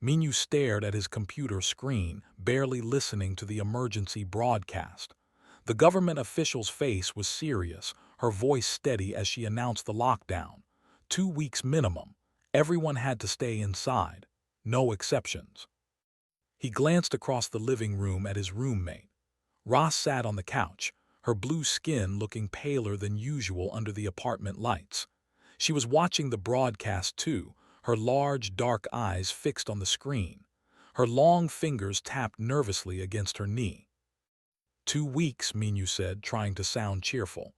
Minyu stared at his computer screen, barely listening to the emergency broadcast. The government official's face was serious, her voice steady as she announced the lockdown. 2 weeks minimum. Everyone had to stay inside. No exceptions. He glanced across the living room at his roommate. Ross sat on the couch, her blue skin looking paler than usual under the apartment lights. She was watching the broadcast too, her large, dark eyes fixed on the screen. Her long fingers tapped nervously against her knee. 2 weeks, Minyu said, trying to sound cheerful.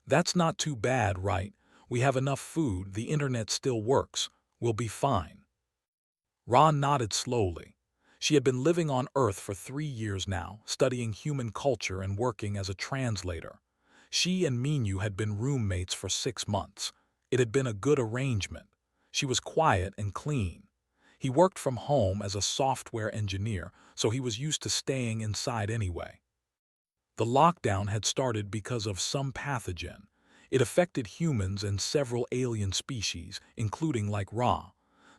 That's not too bad, right? We have enough food, the internet still works. We'll be fine. Ra nodded slowly. She had been living on Earth for 3 years now, studying human culture and working as a translator. She and Minyu had been roommates for 6 months. It had been a good arrangement. She was quiet and clean. He worked from home as a software engineer, so he was used to staying inside anyway. The lockdown had started because of some pathogen. It affected humans and several alien species, including like Ra.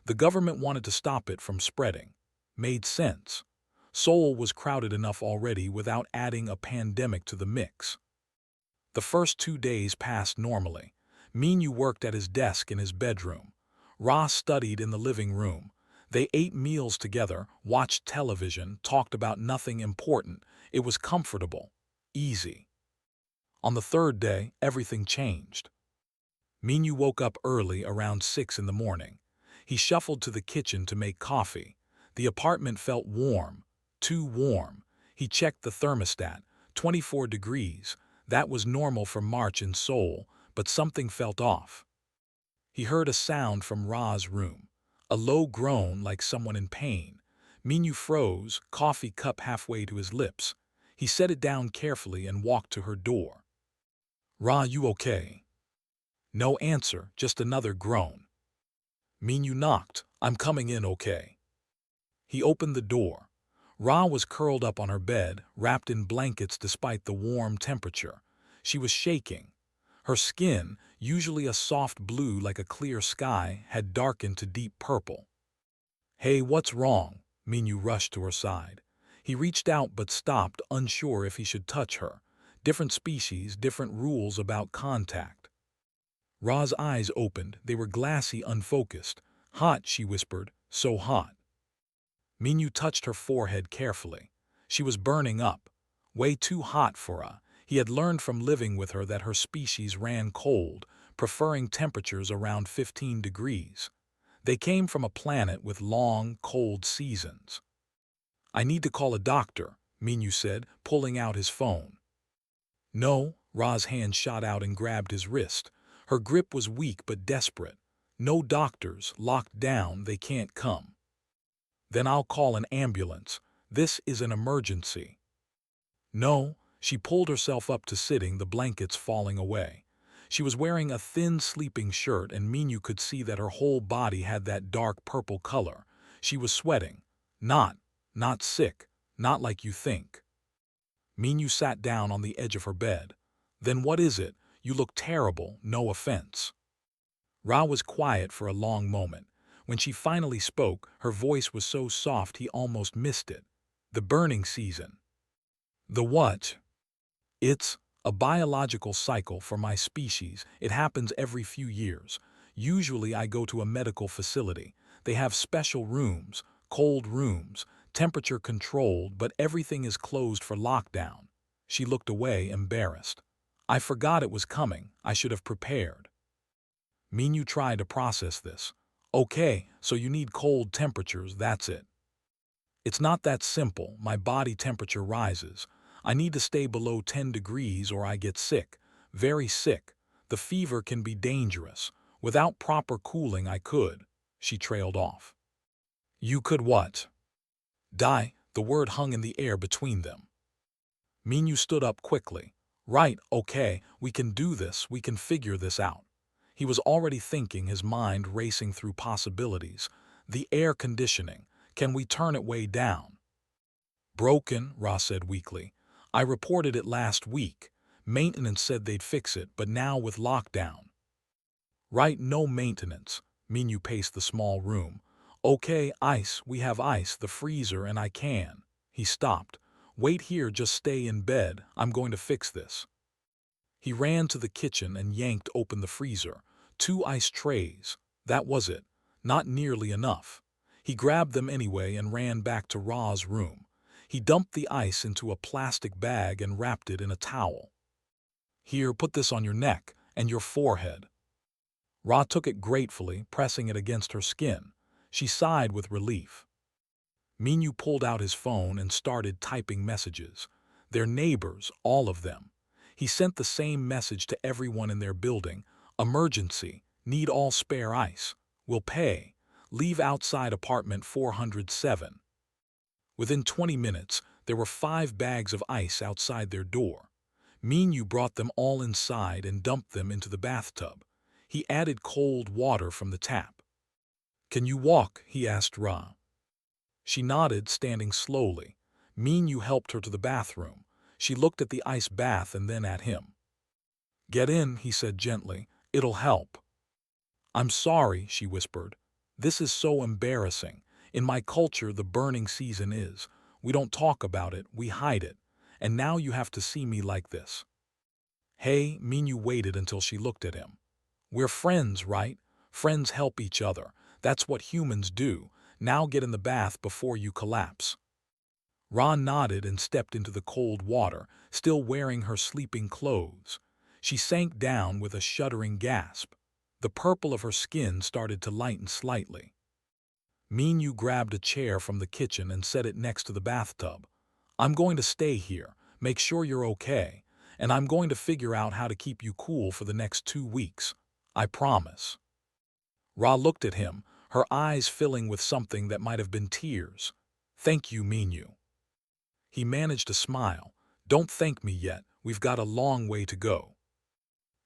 The government wanted to stop it from spreading. Made sense. Seoul was crowded enough already without adding a pandemic to the mix. The first 2 days passed normally. Minyu worked at his desk in his bedroom. Ra studied in the living room. They ate meals together, watched television, talked about nothing important. It was comfortable. Easy. On the third day, everything changed. Minyu woke up early around 6 in the morning. He shuffled to the kitchen to make coffee. The apartment felt warm. Too warm. He checked the thermostat. 24 degrees. That was normal for March in Seoul, but something felt off. He heard a sound from Ra's room. A low groan like someone in pain. Minyu froze, coffee cup halfway to his lips. He set it down carefully and walked to her door. "Ra, you okay?" No answer, just another groan. Minyu knocked. "I'm coming in, okay?" He opened the door. Ra was curled up on her bed, wrapped in blankets despite the warm temperature. She was shaking. Her skin, usually a soft blue like a clear sky, had darkened to deep purple. "Hey, what's wrong?" Minyu rushed to her side. He reached out but stopped, unsure if he should touch her. Different species, different rules about contact. Ra's eyes opened. They were glassy, unfocused. "Hot," she whispered. "So hot." Minyu touched her forehead carefully. She was burning up. Way too hot for her. He had learned from living with her that her species ran cold, preferring temperatures around 15 degrees. They came from a planet with long, cold seasons. "I need to call a doctor," Minyu said, pulling out his phone. "No," Ra's hand shot out and grabbed his wrist. Her grip was weak but desperate. "No doctors, locked down, they can't come." "Then I'll call an ambulance. This is an emergency." "No." She pulled herself up to sitting, the blankets falling away. She was wearing a thin sleeping shirt and Minyu could see that her whole body had that dark purple color. She was sweating. Not sick. Not like you think." Minyu sat down on the edge of her bed. "Then what is it? You look terrible, no offense." Ra was quiet for a long moment. When she finally spoke, her voice was so soft he almost missed it. "The burning season." "The what?" "It's a biological cycle for my species. It happens every few years. Usually I go to a medical facility. They have special rooms, cold rooms, temperature controlled, but everything is closed for lockdown." She looked away, embarrassed. "I forgot it was coming. I should have prepared." Minyu tried to process this. "Okay, so you need cold temperatures, that's it." "It's not that simple. My body temperature rises. I need to stay below 10 degrees or I get sick. Very sick. The fever can be dangerous. Without proper cooling I could." She trailed off. "You could what?" "Die." The word hung in the air between them. Minyu stood up quickly. "Right, okay, we can do this. We can figure this out." He was already thinking, his mind racing through possibilities. "The air conditioning. Can we turn it way down?" "Broken," Ra said weakly. "I reported it last week. Maintenance said they'd fix it, but now with lockdown." "Right, no maintenance." Minyu paced the small room. Okay, ice, we have ice, the freezer, and I can. He stopped. Wait here, just stay in bed, I'm going to fix this. He ran to the kitchen and yanked open the freezer. 2 ice trays. That was it. Not nearly enough. He grabbed them anyway and ran back to Ra's room. He dumped the ice into a plastic bag and wrapped it in a towel. Here, put this on your neck and your forehead. Ra took it gratefully, pressing it against her skin. She sighed with relief. Minyu pulled out his phone and started typing messages. Their neighbors, all of them. He sent the same message to everyone in their building. Emergency. Need all spare ice. Will pay. Leave outside apartment 407. Within 20 minutes, there were 5 bags of ice outside their door. Minyu brought them all inside and dumped them into the bathtub. He added cold water from the tap. Can you walk? He asked Ra. She nodded, standing slowly. Minyu helped her to the bathroom. She looked at the ice bath and then at him. Get in, he said gently. It'll help. I'm sorry, she whispered. This is so embarrassing. In my culture, the burning season is. We don't talk about it, we hide it. And now you have to see me like this. Hey, Minyu waited until she looked at him. We're friends, right? Friends help each other. That's what humans do. Now get in the bath before you collapse. Ra nodded and stepped into the cold water, still wearing her sleeping clothes. She sank down with a shuddering gasp. The purple of her skin started to lighten slightly. Minyu grabbed a chair from the kitchen and set it next to the bathtub. I'm going to stay here, make sure you're okay, and I'm going to figure out how to keep you cool for the next 2 weeks. I promise. Ra looked at him, her eyes filling with something that might have been tears. Thank you, Minyu. He managed a smile. Don't thank me yet, we've got a long way to go.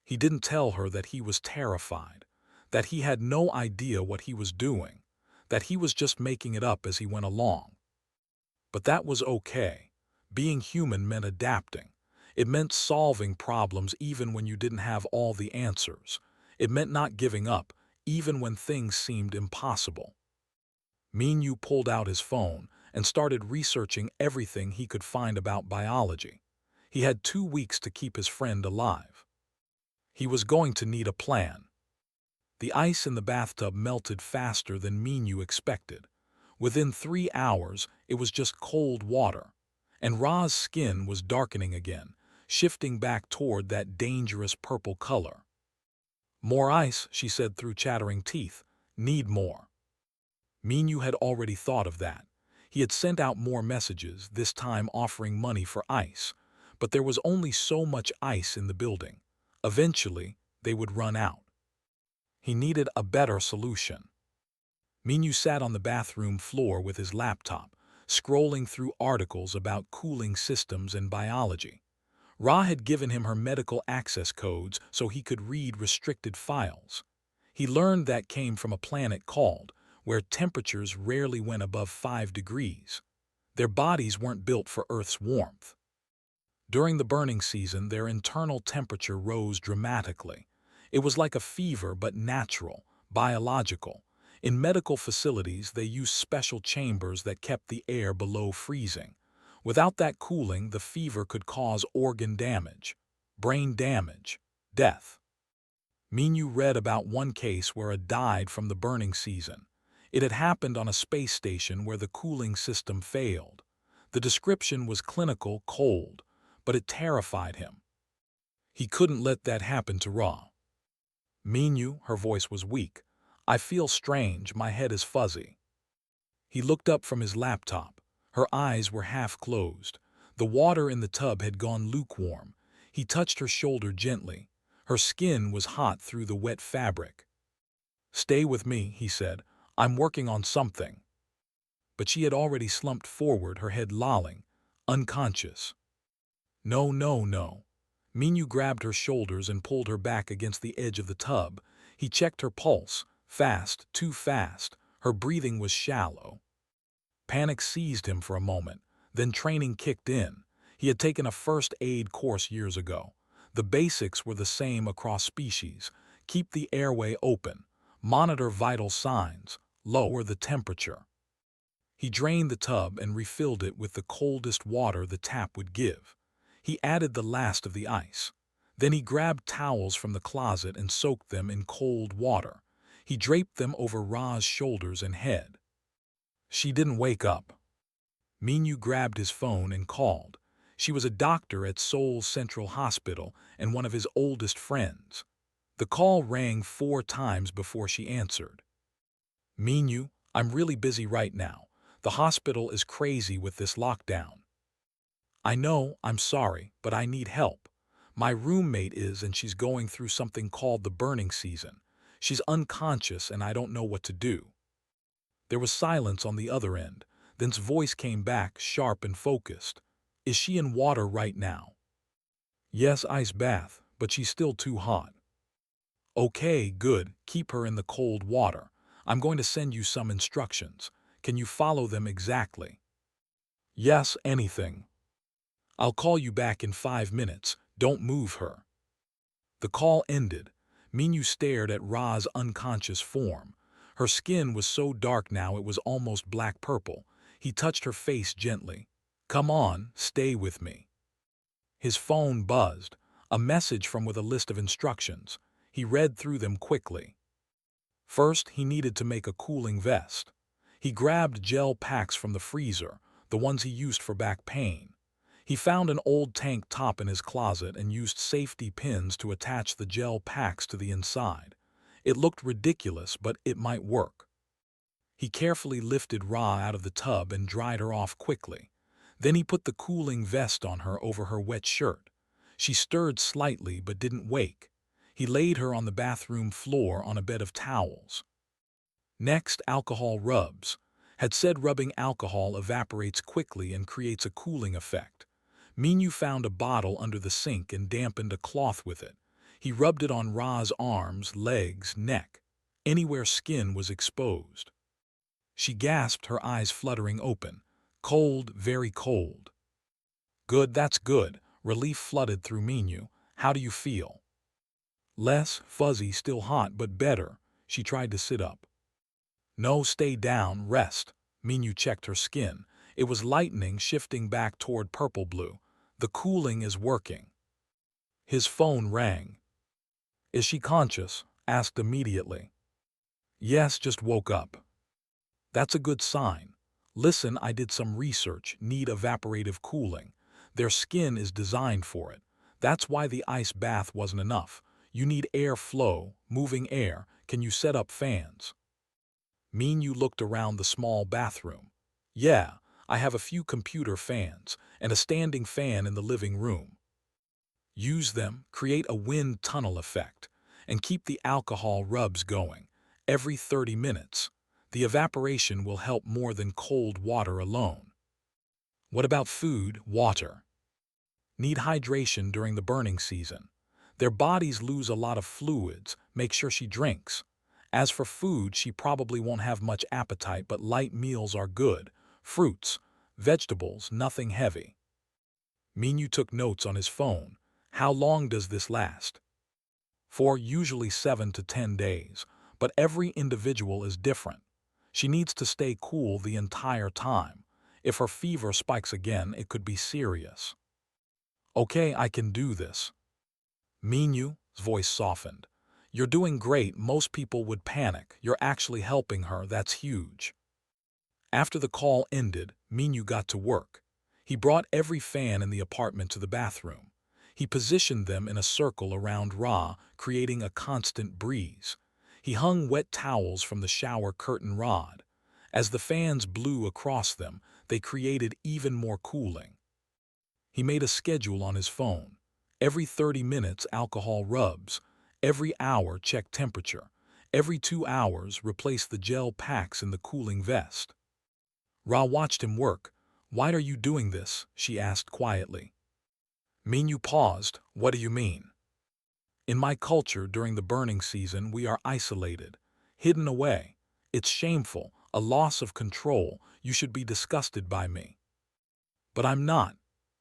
He didn't tell her that he was terrified, that he had no idea what he was doing, that he was just making it up as he went along. But that was okay. Being human meant adapting. It meant solving problems even when you didn't have all the answers. It meant not giving up, even when things seemed impossible. Minyu pulled out his phone and started researching everything he could find about biology. He had 2 weeks to keep his friend alive. He was going to need a plan. The ice in the bathtub melted faster than Minyu expected. Within 3 hours, it was just cold water, and Ra's skin was darkening again, shifting back toward that dangerous purple color. More ice, she said through chattering teeth. Need more. Minyu had already thought of that. He had sent out more messages, this time offering money for ice, but there was only so much ice in the building. Eventually, they would run out. He needed a better solution. Minyu sat on the bathroom floor with his laptop, scrolling through articles about cooling systems and biology. Ra had given him her medical access codes so he could read restricted files. He learned that came from a planet called, where temperatures rarely went above 5 degrees. Their bodies weren't built for Earth's warmth. During the burning season, their internal temperature rose dramatically. It was like a fever, but natural, biological. In medical facilities, they used special chambers that kept the air below freezing. Without that cooling, the fever could cause organ damage, brain damage, death. Minyu read about one case where a died from the burning season. It had happened on a space station where the cooling system failed. The description was clinical, cold, but it terrified him. He couldn't let that happen to Ra. Minyu, her voice was weak. I feel strange, my head is fuzzy. He looked up from his laptop. Her eyes were half closed. The water in the tub had gone lukewarm. He touched her shoulder gently. Her skin was hot through the wet fabric. Stay with me, he said. I'm working on something. But she had already slumped forward, her head lolling, unconscious. No, no, no. Minyu grabbed her shoulders and pulled her back against the edge of the tub. He checked her pulse. Fast, too fast. Her breathing was shallow. Panic seized him for a moment. Then training kicked in. He had taken a first aid course years ago. The basics were the same across species. Keep the airway open. Monitor vital signs. lower the temperature. He drained the tub and refilled it with the coldest water the tap would give. He added the last of the ice. Then he grabbed towels from the closet and soaked them in cold water. He draped them over Ra's shoulders and head. She didn't wake up. Minyu grabbed his phone and called. She was a doctor at Seoul Central Hospital and one of his oldest friends. The call rang 4 times before she answered. Minyu, I'm really busy right now. The hospital is crazy with this lockdown. I know, I'm sorry, but I need help. My roommate is and she's going through something called the burning season. She's unconscious and I don't know what to do. There was silence on the other end. Then's voice came back, sharp and focused. Is she in water right now? Yes, ice bath, but she's still too hot. Okay, good, keep her in the cold water. I'm going to send you some instructions. Can you follow them exactly? Yes, anything. I'll call you back in 5 minutes. Don't move her. The call ended. Minyu stared at Ra's unconscious form. Her skin was so dark now it was almost black-purple. He touched her face gently. Come on, stay with me. His phone buzzed. A message from with a list of instructions. He read through them quickly. First, he needed to make a cooling vest. He grabbed gel packs from the freezer, the ones he used for back pain. He found an old tank top in his closet and used safety pins to attach the gel packs to the inside. It looked ridiculous, but it might work. He carefully lifted Ra out of the tub and dried her off quickly. Then he put the cooling vest on her over her wet shirt. She stirred slightly but didn't wake. He laid her on the bathroom floor on a bed of towels. Next, alcohol rubs. Had said rubbing alcohol evaporates quickly and creates a cooling effect. Minyu found a bottle under the sink and dampened a cloth with it. He rubbed it on Ra's arms, legs, neck, anywhere skin was exposed. She gasped, her eyes fluttering open. Cold, very cold. Good, that's good. Relief flooded through Minyu. How do you feel? Less, fuzzy, still hot, but better. She tried to sit up. No, stay down, rest. Minyu checked her skin. It was lightening, shifting back toward purple-blue. The cooling is working. His phone rang. Is she conscious? Asked immediately. Yes, just woke up. That's a good sign. Listen, I did some research, need evaporative cooling. Their skin is designed for it. That's why the ice bath wasn't enough. You need air flow, moving air. Can you set up fans? Minyu looked around the small bathroom. Yeah, I have a few computer fans and a standing fan in the living room. Use them, create a wind tunnel effect, and keep the alcohol rubs going. Every 30 minutes, the evaporation will help more than cold water alone. What about food, water? Need hydration during the burning season. Their bodies lose a lot of fluids, make sure she drinks. As for food, she probably won't have much appetite, but light meals are good. Fruits, vegetables, nothing heavy. Minyu took notes on his phone. How long does this last? For usually 7 to 10 days, but every individual is different. She needs to stay cool the entire time. If her fever spikes again, it could be serious. Okay, I can do this. Minyu's voice softened. You're doing great. Most people would panic. You're actually helping her. That's huge. After the call ended, Minyu got to work. He brought every fan in the apartment to the bathroom. He positioned them in a circle around Ra, creating a constant breeze. He hung wet towels from the shower curtain rod. As the fans blew across them, they created even more cooling. He made a schedule on his phone. Every 30 minutes, alcohol rubs. Every hour, check temperature. Every 2 hours, replace the gel packs in the cooling vest. Ra watched him work. Why are you doing this? She asked quietly. Minyu paused. What do you mean? In my culture, during the burning season, we are isolated, hidden away. It's shameful, a loss of control. You should be disgusted by me. But I'm not.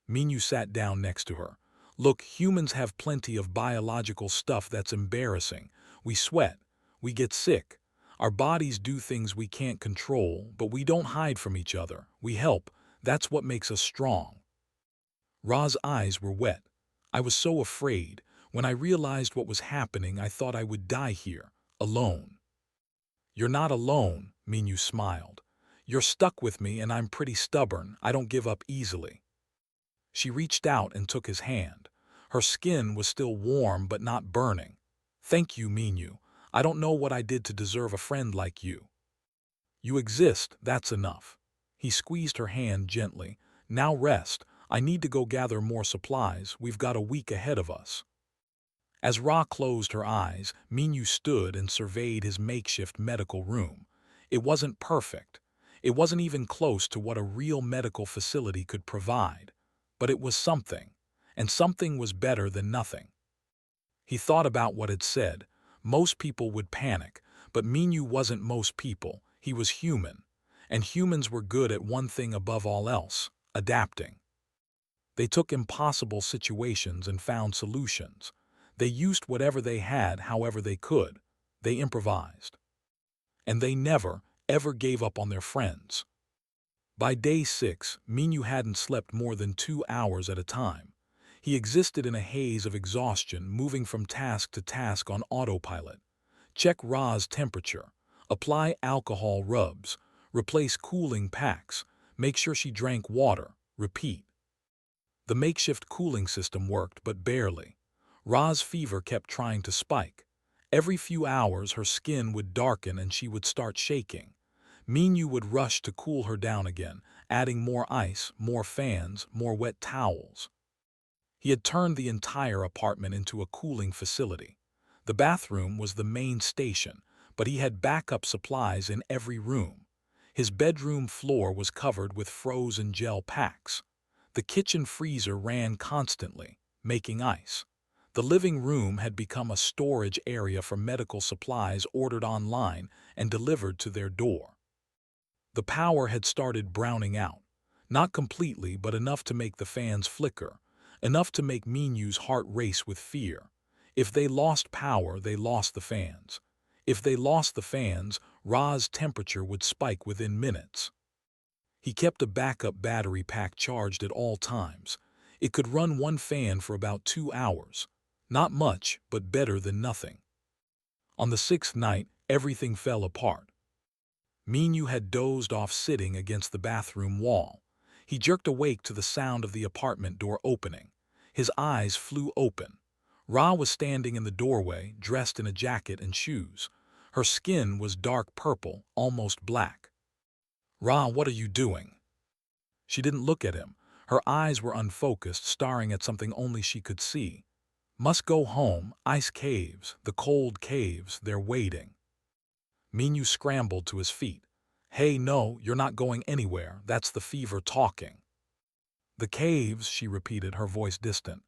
Minyu sat down next to her. Look, humans have plenty of biological stuff that's embarrassing. We sweat. We get sick. Our bodies do things we can't control, but we don't hide from each other. We help. That's what makes us strong. Ra's eyes were wet. I was so afraid. When I realized what was happening, I thought I would die here, alone. You're not alone, Minyu smiled. You're stuck with me and I'm pretty stubborn. I don't give up easily. She reached out and took his hand. Her skin was still warm but not burning. Thank you, Minyu. I don't know what I did to deserve a friend like you. You exist, that's enough. He squeezed her hand gently. Now rest. I need to go gather more supplies. We've got a week ahead of us. As Ra closed her eyes, Minyu stood and surveyed his makeshift medical room. It wasn't perfect. It wasn't even close to what a real medical facility could provide. But it was something, and something was better than nothing. He thought about what it said. Most people would panic, but Minyu wasn't most people. He was human. And humans were good at one thing above all else: adapting. They took impossible situations and found solutions. They used whatever they had however they could. They improvised. And they never, ever gave up on their friends. By day 6, Minyu hadn't slept more than 2 hours at a time. He existed in a haze of exhaustion, moving from task to task on autopilot. Check Ra's temperature. Apply alcohol rubs. Replace cooling packs. Make sure she drank water. Repeat. The makeshift cooling system worked, but barely. Ra's fever kept trying to spike. Every few hours her skin would darken and she would start shaking. Minyu would rush to cool her down again, adding more ice, more fans, more wet towels. He had turned the entire apartment into a cooling facility. The bathroom was the main station, but he had backup supplies in every room. His bedroom floor was covered with frozen gel packs. The kitchen freezer ran constantly, making ice. The living room had become a storage area for medical supplies ordered online and delivered to their door. The power had started browning out. Not completely, but enough to make the fans flicker. Enough to make Minyu's heart race with fear. If they lost power, they lost the fans. If they lost the fans, Ra's temperature would spike within minutes. He kept a backup battery pack charged at all times. It could run one fan for about 2 hours. Not much, but better than nothing. On the 6th night, everything fell apart. Minyu had dozed off sitting against the bathroom wall. He jerked awake to the sound of the apartment door opening. His eyes flew open. Ra was standing in the doorway, dressed in a jacket and shoes. Her skin was dark purple, almost black. "Ra, what are you doing?" She didn't look at him. Her eyes were unfocused, staring at something only she could see. "Must go home. Ice caves, the cold caves, they're waiting." Minyu scrambled to his feet. "Hey, no, you're not going anywhere. That's the fever talking." "The caves," she repeated, her voice distant.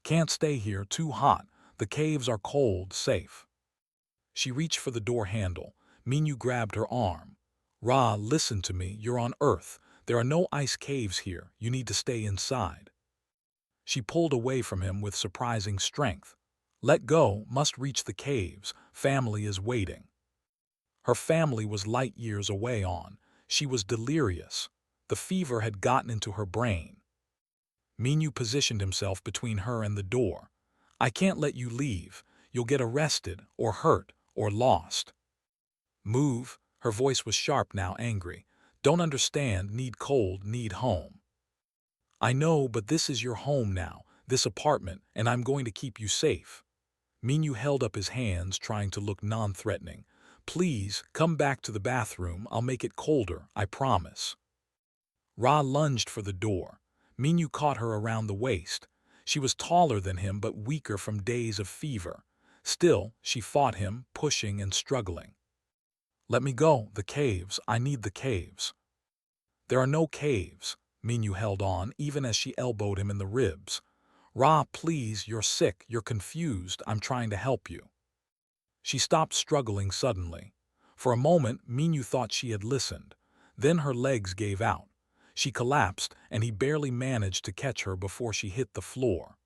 "Can't stay here, too hot. The caves are cold, safe." She reached for the door handle. Minyu grabbed her arm. "Ra, listen to me. You're on Earth. There are no ice caves here. You need to stay inside." She pulled away from him with surprising strength. "Let go. Must reach the caves. Family is waiting." Her family was light years away on. She was delirious. The fever had gotten into her brain. Minyu positioned himself between her and the door. "I can't let you leave. You'll get arrested, or hurt, or lost." "Move." Her voice was sharp now, angry. "Don't understand. Need cold, need home." "I know, but this is your home now, this apartment, and I'm going to keep you safe." Minyu held up his hands, trying to look non-threatening. "Please, come back to the bathroom. I'll make it colder, I promise." Ra lunged for the door. Minyu caught her around the waist. She was taller than him but weaker from days of fever. Still, she fought him, pushing and struggling. "Let me go. The caves. I need the caves." "There are no caves." Minyu held on, even as she elbowed him in the ribs. "Ra, please, you're sick, you're confused. I'm trying to help you." She stopped struggling suddenly. For a moment, Minyu thought she had listened. Then her legs gave out. She collapsed, and he barely managed to catch her before she hit the floor.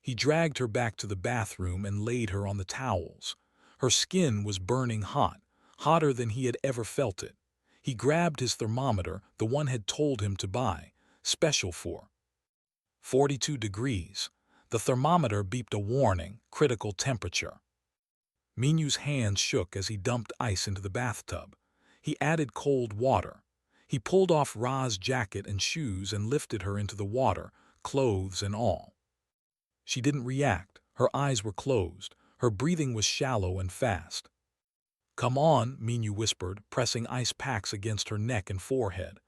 He dragged her back to the bathroom and laid her on the towels. Her skin was burning hot. hotter than he had ever felt it. He grabbed his thermometer, the one had told him to buy, special for 42 degrees. The thermometer beeped a warning, critical temperature. Minyu's hands shook as he dumped ice into the bathtub. He added cold water. He pulled off Ra's jacket and shoes and lifted her into the water, clothes and all. She didn't react. Her eyes were closed. Her breathing was shallow and fast. "Come on," Minyu whispered, pressing ice packs against her neck and forehead.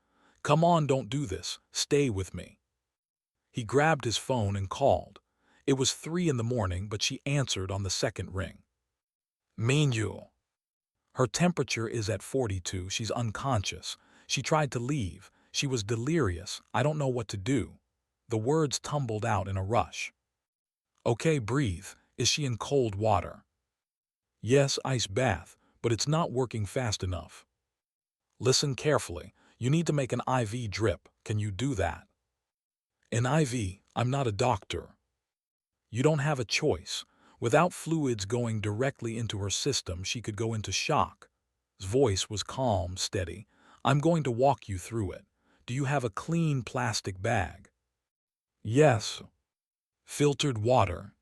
"Come on, don't do this. Stay with me." He grabbed his phone and called. It was 3 in the morning, but she answered on the second ring. "Minyu." "Her temperature is at 42. She's unconscious. She tried to leave. She was delirious. I don't know what to do." The words tumbled out in a rush. "Okay, breathe. Is she in cold water?" "Yes, ice bath, but it's not working fast enough." "Listen carefully. You need to make an IV drip. Can you do that?" "An IV? I'm not a doctor." "You don't have a choice. Without fluids going directly into her system, she could go into shock." His voice was calm, steady. "I'm going to walk you through it. Do you have a clean plastic bag?" "Yes." "Filtered water?"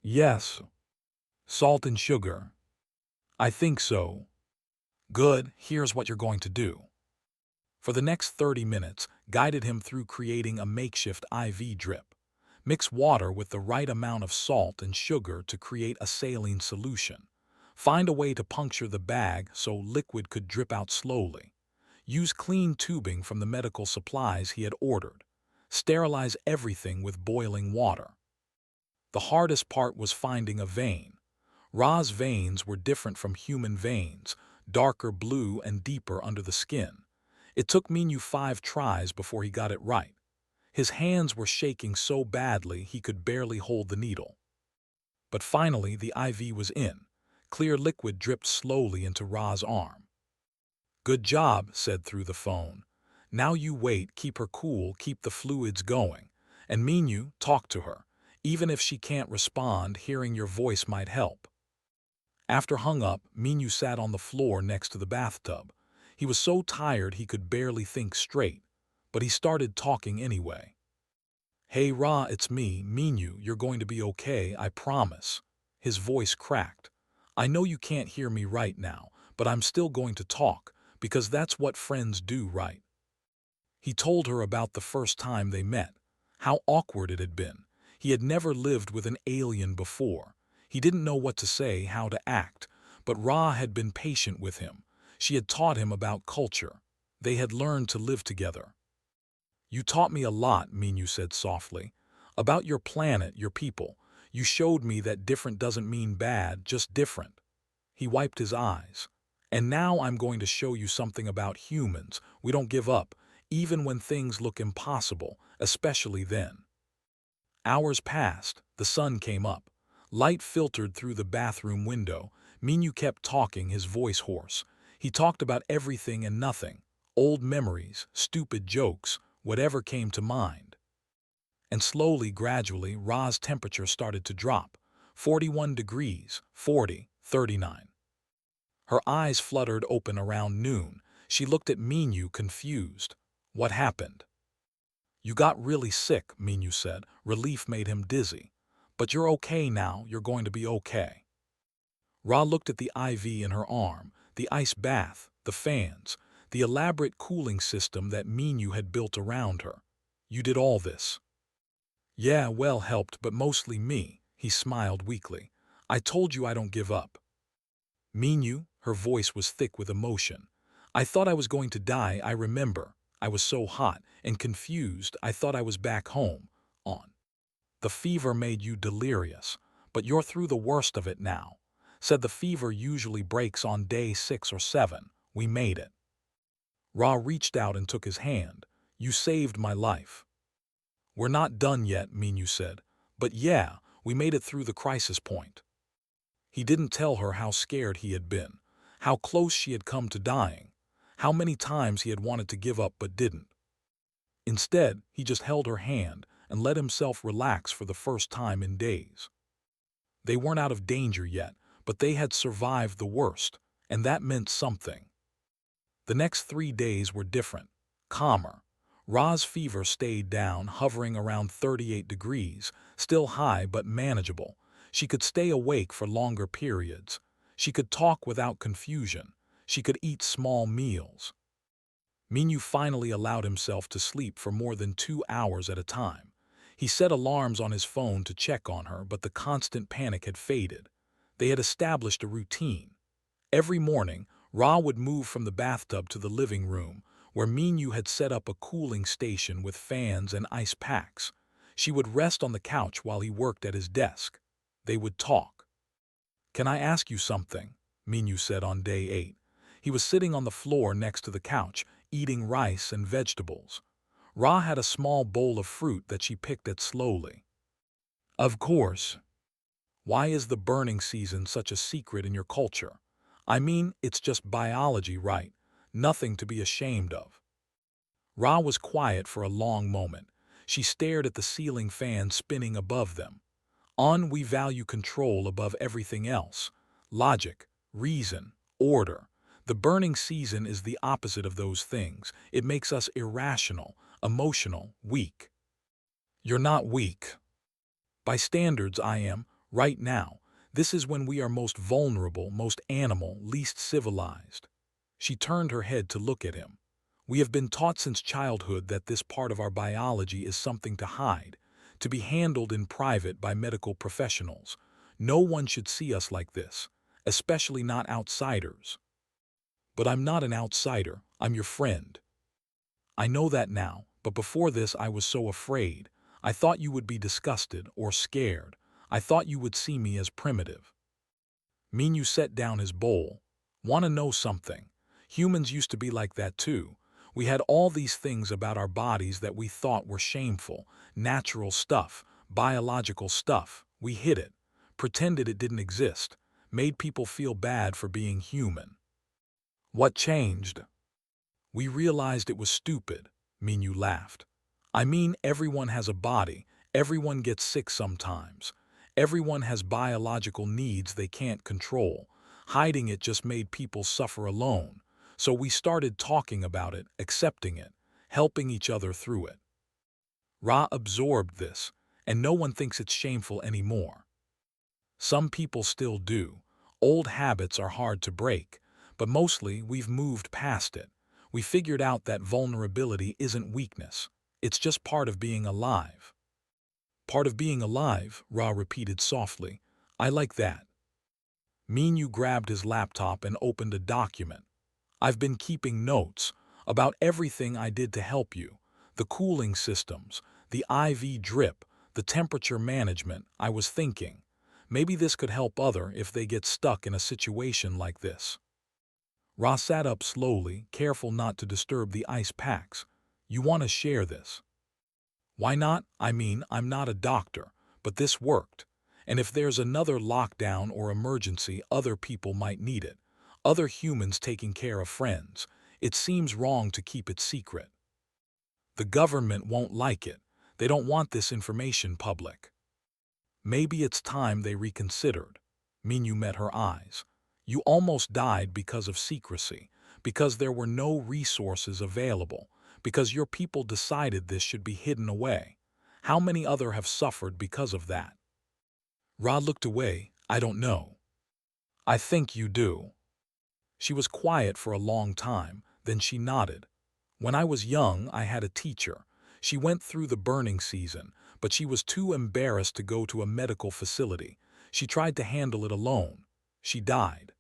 "Yes." "Salt and sugar?" "I think so." "Good. Here's what you're going to do." For the next 30 minutes, guided him through creating a makeshift IV drip. Mix water with the right amount of salt and sugar to create a saline solution. Find a way to puncture the bag so liquid could drip out slowly. Use clean tubing from the medical supplies he had ordered. Sterilize everything with boiling water. The hardest part was finding a vein. Ra's veins were different from human veins, darker blue and deeper under the skin. It took Minyu 5 tries before he got it right. His hands were shaking so badly he could barely hold the needle. But finally the IV was in. Clear liquid dripped slowly into Ra's arm. "Good job," said through the phone. "Now you wait, keep her cool, keep the fluids going. And Minyu, talk to her. Even if she can't respond, hearing your voice might help." After hung up, Minyu sat on the floor next to the bathtub. He was so tired he could barely think straight, but he started talking anyway. "Hey Ra, it's me, Minyu. You're going to be okay, I promise." His voice cracked. "I know you can't hear me right now, but I'm still going to talk, because that's what friends do, right?" He told her about the first time they met, how awkward it had been. He had never lived with an alien before. He didn't know what to say, how to act, but Ra had been patient with him. She had taught him about culture. They had learned to live together. "You taught me a lot," Minyu said softly. "About your planet, your people. You showed me that different doesn't mean bad, just different." He wiped his eyes. "And now I'm going to show you something about humans. We don't give up, even when things look impossible, especially then." Hours passed. The sun came up. Light filtered through the bathroom window. Minyu kept talking, his voice hoarse. He talked about everything and nothing. Old memories, stupid jokes, whatever came to mind. And slowly, gradually, Ra's temperature started to drop. 41 degrees, 40, 39. Her eyes fluttered open around noon. She looked at Minyu, confused. "What happened?" "You got really sick," Minyu said. Relief made him dizzy. "But you're okay now. You're going to be okay." Ra looked at the IV in her arm, the ice bath, the fans, the elaborate cooling system that Minyu had built around her. "You did all this?" "Yeah, well helped, but mostly me," he smiled weakly. "I told you I don't give up." "Minyu," her voice was thick with emotion. "I thought I was going to die, I remember. I was so hot and confused, I thought I was back home, on. The fever made you delirious, but you're through the worst of it now. Said the fever usually breaks on day 6 or 7. We made it." Ra reached out and took his hand. "You saved my life." "We're not done yet," Minyu said. "But yeah, we made it through the crisis point." He didn't tell her how scared he had been, how close she had come to dying, how many times he had wanted to give up but didn't. Instead, he just held her hand and let himself relax for the first time in days. They weren't out of danger yet, but they had survived the worst, and that meant something. The next 3 days were different, calmer. Ra's fever stayed down, hovering around 38 degrees, still high but manageable. She could stay awake for longer periods. She could talk without confusion. She could eat small meals. Minyu finally allowed himself to sleep for more than 2 hours at a time. He set alarms on his phone to check on her, but the constant panic had faded. They had established a routine. Every morning, Ra would move from the bathtub to the living room, where Minyu had set up a cooling station with fans and ice packs. She would rest on the couch while he worked at his desk. They would talk. "Can I ask you something?" Minyu said on day 8. He was sitting on the floor next to the couch, eating rice and vegetables. Ra had a small bowl of fruit that she picked at slowly. "Of course. Why is the burning season such a secret in your culture? I mean, it's just biology, right? Nothing to be ashamed of." Ra was quiet for a long moment. She stared at the ceiling fan spinning above them. We value control above everything else. Logic, reason, order. The burning season is the opposite of those things. It makes us irrational, emotional, weak. You're not weak. By standards, I am, right now. This is when we are most vulnerable, most animal, least civilized. She turned her head to look at him. We have been taught since childhood that this part of our biology is something to hide, to be handled in private by medical professionals. No one should see us like this, especially not outsiders. But I'm not an outsider, I'm your friend. I know that now, but before this I was so afraid. I thought you would be disgusted or scared. I thought you would see me as primitive. Minyu set down his bowl. "Want to know something? Humans used to be like that too. We had all these things about our bodies that we thought were shameful, natural stuff, biological stuff. We hid it, pretended it didn't exist, made people feel bad for being human. What changed? We realized it was stupid," Minyu laughed. "I mean, everyone has a body, everyone gets sick sometimes. Everyone has biological needs they can't control. Hiding it just made people suffer alone. So we started talking about it, accepting it, helping each other through it." Ra absorbed this, and no one thinks it's shameful anymore. Some people still do. Old habits are hard to break, but mostly we've moved past it. We figured out that vulnerability isn't weakness. It's just part of being alive. "Part of being alive," Ra repeated softly. "I like that." Minyu grabbed his laptop and opened a document. "I've been keeping notes about everything I did to help you. The cooling systems, the IV drip, the temperature management. I was thinking, maybe this could help others if they get stuck in a situation like this." Ra sat up slowly, careful not to disturb the ice packs. "You want to share this?" "Why not? I mean, I'm not a doctor, but this worked. And if there's another lockdown or emergency, other people might need it. Other humans taking care of friends. It seems wrong to keep it secret. The government won't like it. They don't want this information public." Maybe it's time they reconsidered. Minyu met her eyes. "You almost died because of secrecy, because there were no resources available, because your people decided this should be hidden away. How many others have suffered because of that?" Ra looked away. "I don't know." "I think you do." She was quiet for a long time, then she nodded. "When I was young, I had a teacher. She went through the burning season, but she was too embarrassed to go to a medical facility. She tried to handle it alone. She died."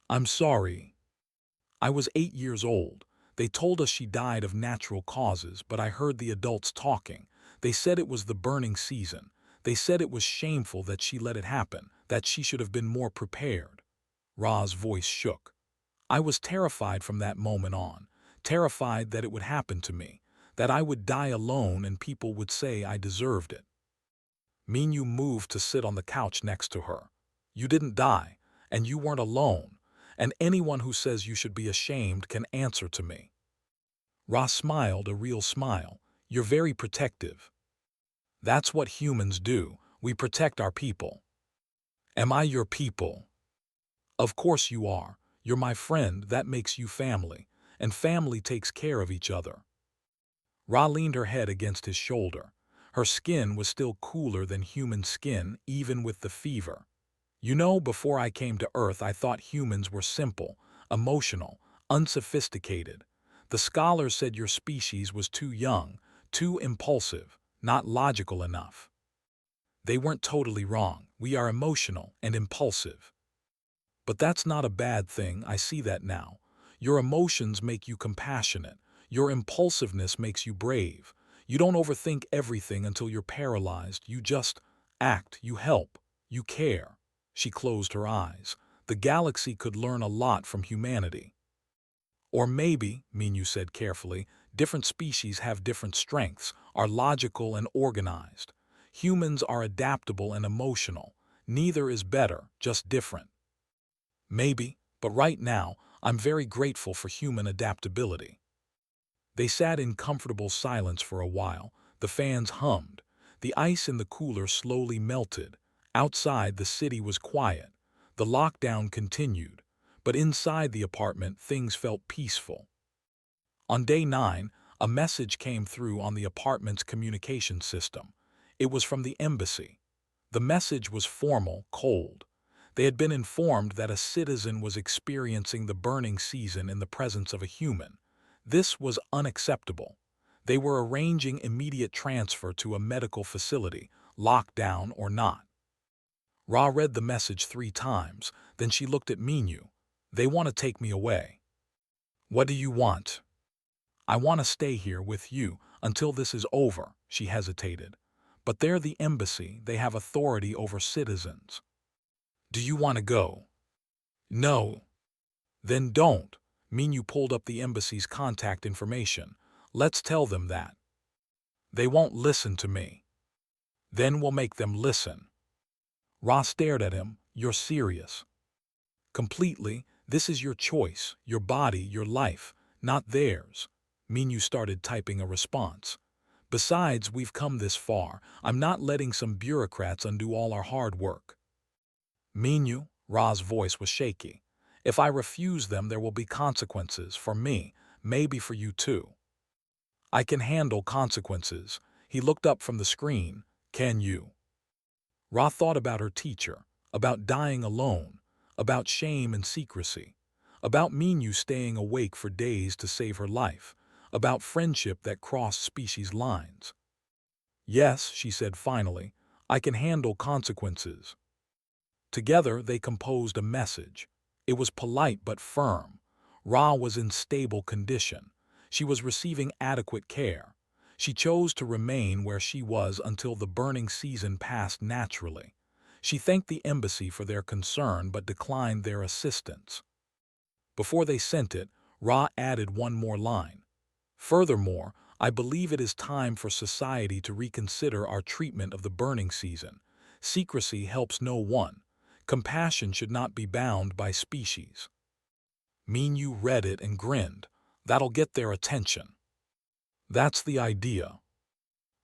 "I'm sorry." "I was 8 years old. They told us she died of natural causes, but I heard the adults talking. They said it was the burning season. They said it was shameful that she let it happen, that she should have been more prepared." Ra's voice shook. "I was terrified from that moment on, terrified that it would happen to me, that I would die alone and people would say I deserved it." Minyu moved to sit on the couch next to her. "You didn't die, and you weren't alone, and anyone who says you should be ashamed can answer to me." Ra smiled, a real smile. "You're very protective." "That's what humans do. We protect our people." "Am I your people?" "Of course you are. You're my friend, that makes you family, and family takes care of each other. Ra leaned her head against his shoulder. Her skin was still cooler than human skin, even with the fever. You know, before I came to Earth, I thought humans were simple, emotional, unsophisticated. The scholars said your species was too young, too impulsive, not logical enough. They weren't totally wrong. We are emotional and impulsive. But that's not a bad thing, I see that now. Your emotions make you compassionate. Your impulsiveness makes you brave. You don't overthink everything until you're paralyzed. You just act, you help, you care. She closed her eyes. The galaxy could learn a lot from humanity. Or maybe, Minyu said carefully, different species have different strengths, are logical and organized. Humans are adaptable and emotional. Neither is better, just different. Maybe, but right now, I'm very grateful for human adaptability. They sat in comfortable silence for a while. The fans hummed. The ice in the cooler slowly melted. Outside, the city was quiet. The lockdown continued. But inside the apartment, things felt peaceful. On day 9, a message came through on the apartment's communication system. It was from the embassy. The message was formal, cold. They had been informed that a citizen was experiencing the burning season in the presence of a human. This was unacceptable. They were arranging immediate transfer to a medical facility, lockdown or not. Ra read the message 3 times, then she looked at Minyu. They want to take me away. What do you want? I want to stay here with you until this is over, she hesitated. But they're the embassy, they have authority over citizens. Do you want to go? No. Then don't. Minyu pulled up the embassy's contact information. Let's tell them that. They won't listen to me. Then we'll make them listen. Ra stared at him. You're serious. Completely, this is your choice, your body, your life, not theirs. Minyu started typing a response. Besides, we've come this far. I'm not letting some bureaucrats undo all our hard work. Minyu, Ra's voice was shaky. If I refuse them, there will be consequences for me, maybe for you too. I can handle consequences. He looked up from the screen. Can you? Ra thought about her teacher, about dying alone, about shame and secrecy, about Minyu staying awake for days to save her life, about friendship that crossed species lines. Yes, she said finally, I can handle consequences. Together they composed a message. It was polite but firm. Ra was in stable condition. She was receiving adequate care. She chose to remain where she was until the burning season passed naturally. She thanked the embassy for their concern but declined their assistance. Before they sent it, Ra added one more line. Furthermore, I believe it is time for society to reconsider our treatment of the burning season. Secrecy helps no one. Compassion should not be bound by species. Minyu read it and grinned. That'll get their attention. That's the idea.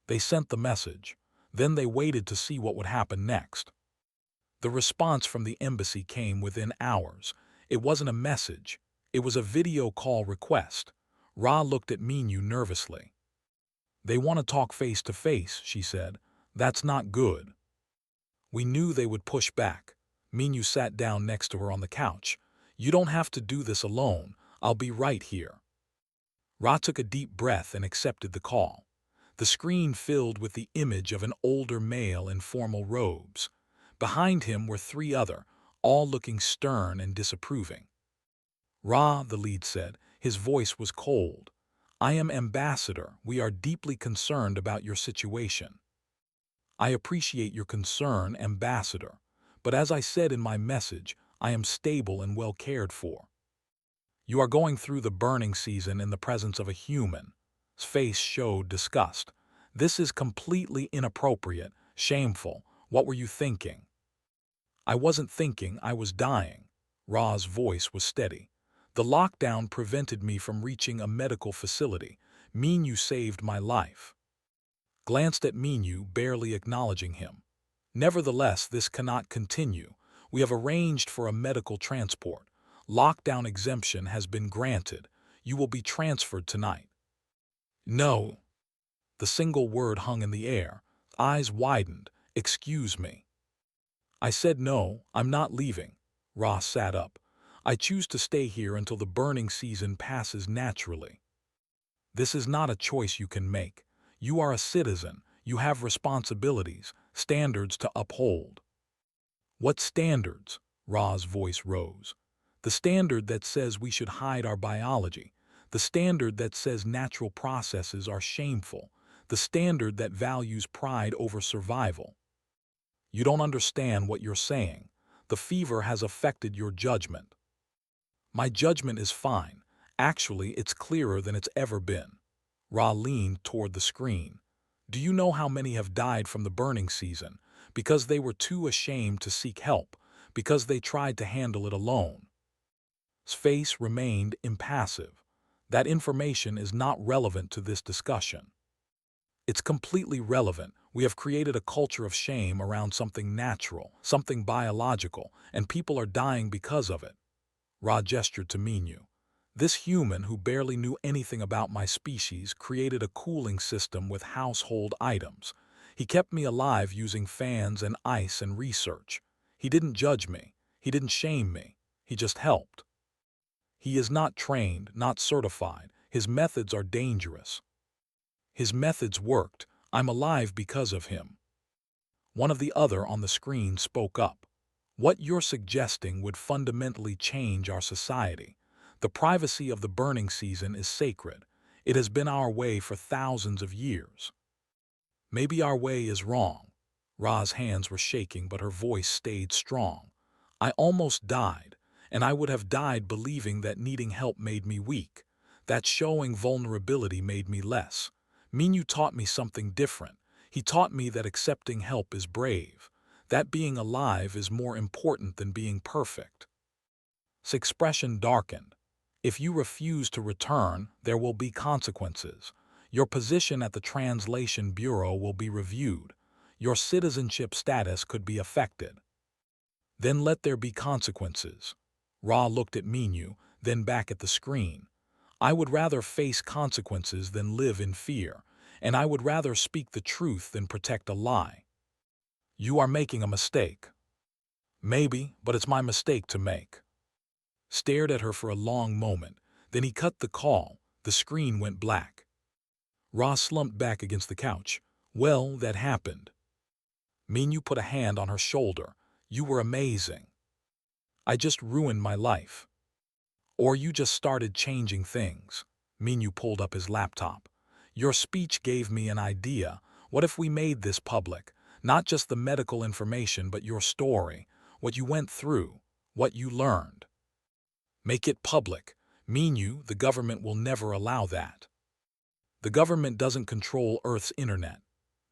They sent the message. Then they waited to see what would happen next. The response from the embassy came within hours. It wasn't a message. It was a video call request. Ra looked at Minyu nervously. They want to talk face to face, she said. That's not good. We knew they would push back. Minyu sat down next to her on the couch. You don't have to do this alone. I'll be right here. Ra took a deep breath and accepted the call. The screen filled with the image of an older male in formal robes. Behind him were 3 other, all looking stern and disapproving. Ra, the lead said, his voice was cold. I am Ambassador. We are deeply concerned about your situation. I appreciate your concern, Ambassador. But as I said in my message, I am stable and well cared for. You are going through the burning season in the presence of a human. His face showed disgust. This is completely inappropriate, shameful. What were you thinking? I wasn't thinking, I was dying. Ra's voice was steady. The lockdown prevented me from reaching a medical facility. Minyu saved my life. Glanced at Minyu, barely acknowledging him. Nevertheless, this cannot continue. We have arranged for a medical transport. Lockdown exemption has been granted. You will be transferred tonight." "No." The single word hung in the air. Eyes widened. "Excuse me." I said no, I'm not leaving. Ross sat up. "I choose to stay here until the burning season passes naturally." "This is not a choice you can make. You are a citizen. You have responsibilities, standards to uphold." "What standards?" Ra's voice rose. "The standard that says we should hide our biology. The standard that says natural processes are shameful. The standard that values pride over survival." "You don't understand what you're saying. The fever has affected your judgment." "My judgment is fine. Actually, it's clearer than it's ever been." Ra leaned toward the screen. "Do you know how many have died from the burning season? Because they were too ashamed to seek help, because they tried to handle it alone." His face remained impassive. "That information is not relevant to this discussion." "It's completely relevant. We have created a culture of shame around something natural, something biological, and people are dying because of it." Ra gestured to Minyu. "This human who barely knew anything about my species created a cooling system with household items. He kept me alive using fans and ice and research. He didn't judge me. He didn't shame me. He just helped. He is not trained, not certified. His methods are dangerous. His methods worked. I'm alive because of him." One of the other on the screen spoke up. "What you're suggesting would fundamentally change our society. The privacy of the burning season is sacred. It has been our way for thousands of years." "Maybe our way is wrong." Ra's hands were shaking, but her voice stayed strong. "I almost died, and I would have died believing that needing help made me weak, that showing vulnerability made me less. Minyu taught me something different. He taught me that accepting help is brave, that being alive is more important than being perfect." His expression darkened. "If you refuse to return, there will be consequences. Your position at the Translation Bureau will be reviewed. Your citizenship status could be affected." "Then let there be consequences." Ra looked at Minyu, then back at the screen. "I would rather face consequences than live in fear, and I would rather speak the truth than protect a lie." "You are making a mistake." "Maybe, but it's my mistake to make." Stared at her for a long moment, then he cut the call. The screen went black. Ra slumped back against the couch. "Well, that happened." Minyu put a hand on her shoulder. "You were amazing." "I just ruined my life." "Or you just started changing things." Minyu pulled up his laptop. "Your speech gave me an idea. What if we made this public? Not just the medical information, but your story, what you went through, what you learned." "Make it public." "Minyu, the government will never allow that." "The government doesn't control Earth's internet."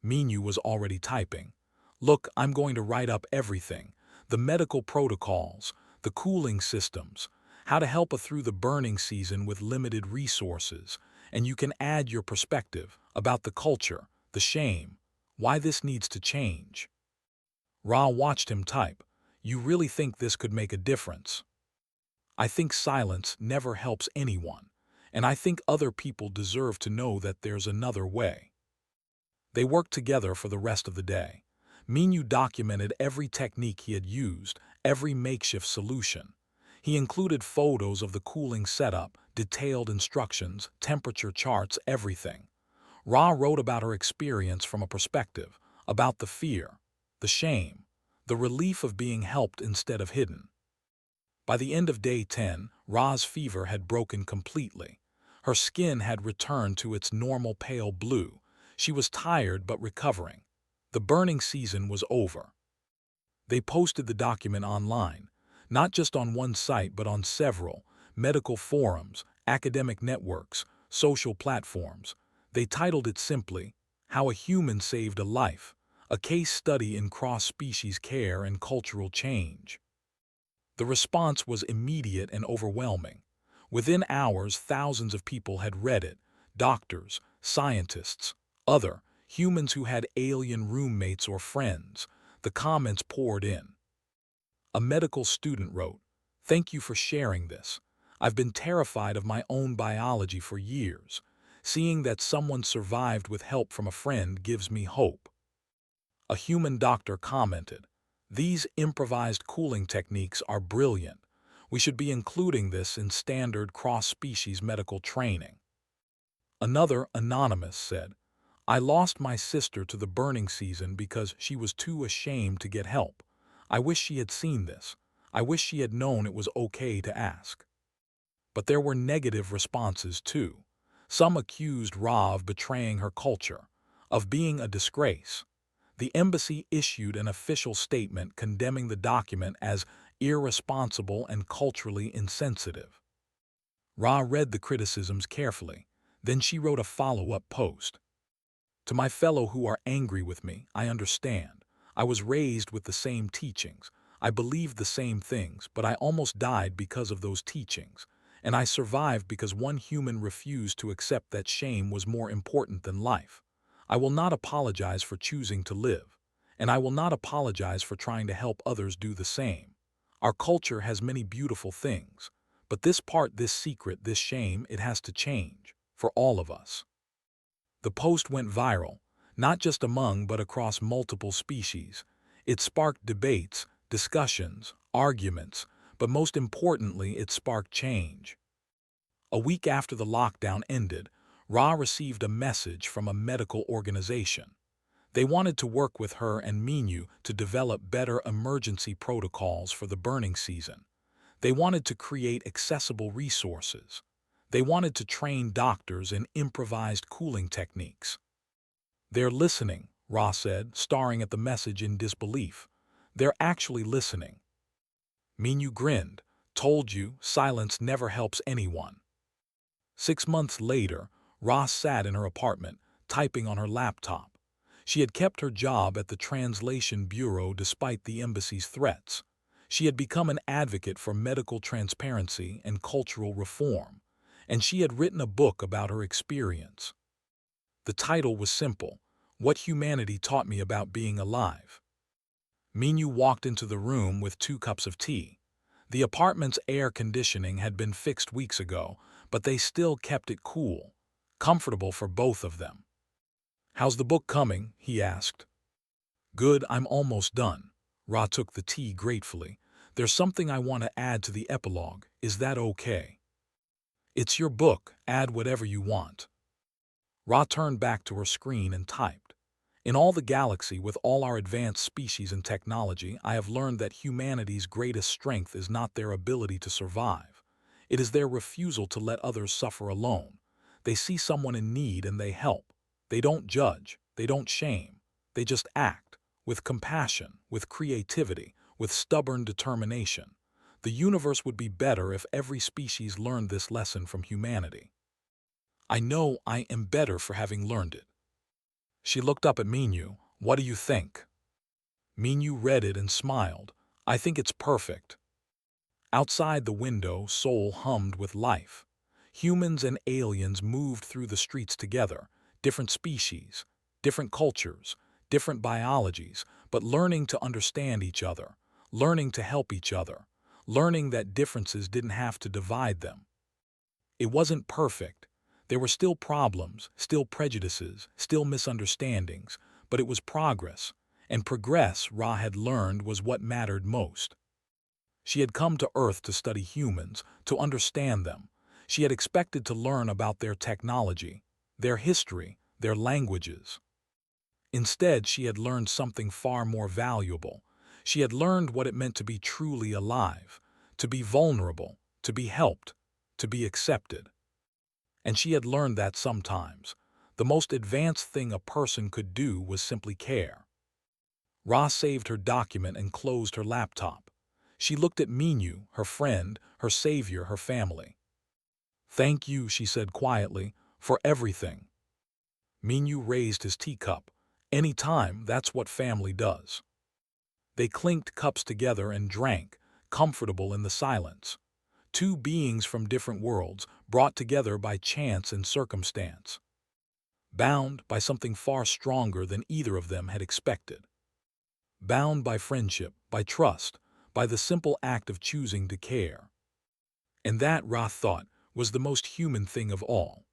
Minyu was already typing. "Look, I'm going to write up everything. The medical protocols, the cooling systems, how to help through the burning season with limited resources, and you can add your perspective about the culture, the shame, why this needs to change." Ra watched him type. "You really think this could make a difference?" "I think silence never helps anyone, and I think other people deserve to know that there's another way." They worked together for the rest of the day. Minyu documented every technique he had used, every makeshift solution. He included photos of the cooling setup, detailed instructions, temperature charts, everything. Ra wrote about her experience from a perspective, about the fear, the shame, the relief of being helped instead of hidden. By the end of day 10, Ra's fever had broken completely. Her skin had returned to its normal pale blue. She was tired but recovering. The burning season was over. They posted the document online, not just on one site but on several, medical forums, academic networks, social platforms. They titled it simply, "How a Human Saved a Life, a Case Study in Cross-Species Care and Cultural Change." The response was immediate and overwhelming. Within hours, thousands of people had read it, doctors, scientists, other humans who had alien roommates or friends. The comments poured in. A medical student wrote, Thank you for sharing this. I've been terrified of my own biology for years. Seeing that someone survived with help from a friend gives me hope." A human doctor commented, "These improvised cooling techniques are brilliant. We should be including this in standard cross-species medical training." Another anonymous said, "I lost my sister to the burning season because she was too ashamed to get help. I wish she had seen this. I wish she had known it was okay to ask." But there were negative responses too. Some accused Ra of betraying her culture, of being a disgrace. The embassy issued an official statement condemning the document as irresponsible and culturally insensitive. Ra read the criticisms carefully. Then she wrote a follow-up post. "To my fellow who are angry with me, I understand. I was raised with the same teachings. I believed the same things, but I almost died because of those teachings. And I survived because one human refused to accept that shame was more important than life. I will not apologize for choosing to live. And I will not apologize for trying to help others do the same. Our culture has many beautiful things. But this part, this secret, this shame, it has to change. For all of us." The post went viral, not just among but across multiple species. It sparked debates, discussions, arguments, but most importantly, it sparked change. A week after the lockdown ended, Ra received a message from a medical organization. They wanted to work with her and Minu to develop better emergency protocols for the burning season. They wanted to create accessible resources. They wanted to train doctors in improvised cooling techniques. "They're listening," Ra said, staring at the message in disbelief. "They're actually listening." Minu grinned. "Told you, silence never helps anyone." 6 months later, Ra sat in her apartment, typing on her laptop. She had kept her job at the Translation Bureau despite the embassy's threats. She had become an advocate for medical transparency and cultural reform, and she had written a book about her experience. The title was simple: "What Humanity Taught Me About Being Alive." Minu walked into the room with 2 cups of tea. The apartment's air conditioning had been fixed weeks ago, but they still kept it cool, comfortable for both of them. "How's the book coming?" he asked. "Good, I'm almost done." Ra took the tea gratefully. "There's something I want to add to the epilogue. Is that okay?" "It's your book. Add whatever you want." Ra turned back to her screen and typed. "In all the galaxy, with all our advanced species and technology, I have learned that humanity's greatest strength is not their ability to survive. It is their refusal to let others suffer alone. They see someone in need and they help. They don't judge. They don't shame. They just act, with compassion, with creativity, with stubborn determination. The universe would be better if every species learned this lesson from humanity. I know I am better for having learned it." She looked up at Minu. "What do you think?" Minu read it and smiled. "I think it's perfect." Outside the window, Seoul hummed with life. Humans and aliens moved through the streets together, different species, different cultures, different biologies, but learning to understand each other, learning to help each other, learning that differences didn't have to divide them. It wasn't perfect. There were still problems, still prejudices, still misunderstandings, but it was progress, and progress, Ra had learned, was what mattered most. She had come to Earth to study humans, to understand them. She had expected to learn about their technology, their history, their languages. Instead, she had learned something far more valuable. She had learned what it meant to be truly alive, to be vulnerable, to be helped, to be accepted. And she had learned that sometimes the most advanced thing a person could do was simply care. Ra saved her document and closed her laptop. She looked at Minu, her friend, her savior, her family. "Thank you," she said quietly, "for everything." Minu raised his teacup. "Any time, that's what family does." They clinked cups together and drank, comfortable in the silence. Two beings from different worlds, brought together by chance and circumstance. Bound by something far stronger than either of them had expected. Bound by friendship, by trust, by the simple act of choosing to care. And that, Ra thought, was the most human thing of all.